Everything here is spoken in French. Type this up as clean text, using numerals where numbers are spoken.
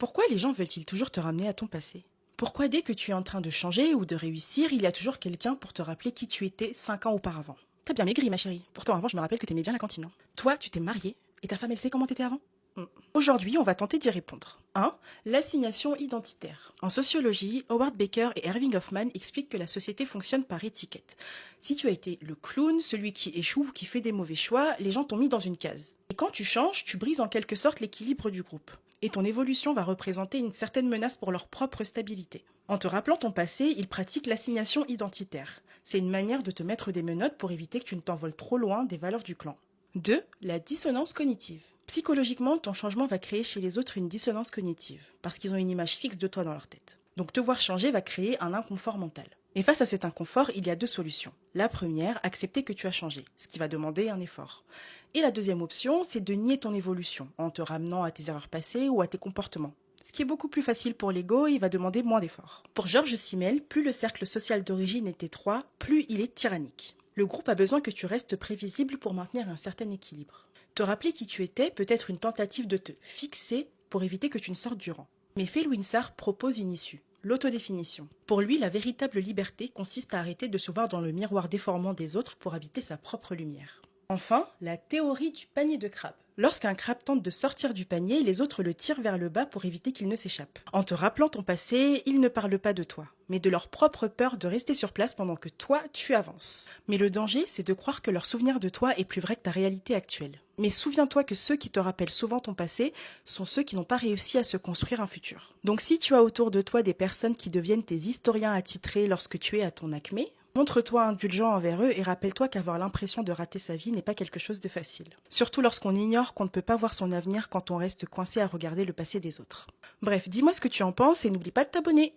Pourquoi les gens veulent-ils toujours te ramener à ton passé? Pourquoi dès que tu es en train de changer ou de réussir, il y a toujours quelqu'un pour te rappeler qui tu étais 5 ans auparavant? T'as bien maigri, ma chérie. Pourtant, avant, je me rappelle que t'aimais bien la cantine, hein. Toi, tu t'es mariée et ta femme, elle sait comment t'étais avant? Hmm. Aujourd'hui, on va tenter d'y répondre. 1. L'assignation identitaire. En sociologie, Howard Baker et Erving Hoffman expliquent que la société fonctionne par étiquette. Si tu as été le clown, celui qui échoue ou qui fait des mauvais choix, les gens t'ont mis dans une case. Et quand tu changes, tu brises en quelque sorte l'équilibre du groupe. Et ton évolution va représenter une certaine menace pour leur propre stabilité. En te rappelant ton passé, ils pratiquent l'assignation identitaire. C'est une manière de te mettre des menottes pour éviter que tu ne t'envoles trop loin des valeurs du clan. 2. La dissonance cognitive. Psychologiquement, ton changement va créer chez les autres une dissonance cognitive, parce qu'ils ont une image fixe de toi dans leur tête. Donc te voir changer va créer un inconfort mental. Et face à cet inconfort, il y a deux solutions. La première, accepter que tu as changé, ce qui va demander un effort. Et la deuxième option, c'est de nier ton évolution, en te ramenant à tes erreurs passées ou à tes comportements. Ce qui est beaucoup plus facile pour l'ego et va demander moins d'efforts. Pour Georges Simmel, plus le cercle social d'origine est étroit, plus il est tyrannique. Le groupe a besoin que tu restes prévisible pour maintenir un certain équilibre. Te rappeler qui tu étais peut être une tentative de te fixer pour éviter que tu ne sortes du rang. Mais Phil Winsar propose une issue, l'autodéfinition. Pour lui, la véritable liberté consiste à arrêter de se voir dans le miroir déformant des autres pour habiter sa propre lumière. Enfin, la théorie du panier de crabe. Lorsqu'un crabe tente de sortir du panier, les autres le tirent vers le bas pour éviter qu'il ne s'échappe. En te rappelant ton passé, ils ne parlent pas de toi, mais de leur propre peur de rester sur place pendant que toi, tu avances. Mais le danger, c'est de croire que leur souvenir de toi est plus vrai que ta réalité actuelle. Mais souviens-toi que ceux qui te rappellent souvent ton passé sont ceux qui n'ont pas réussi à se construire un futur. Donc si tu as autour de toi des personnes qui deviennent tes historiens attitrés lorsque tu es à ton acmé, montre-toi indulgent envers eux et rappelle-toi qu'avoir l'impression de rater sa vie n'est pas quelque chose de facile. Surtout lorsqu'on ignore qu'on ne peut pas voir son avenir quand on reste coincé à regarder le passé des autres. Bref, dis-moi ce que tu en penses et n'oublie pas de t'abonner.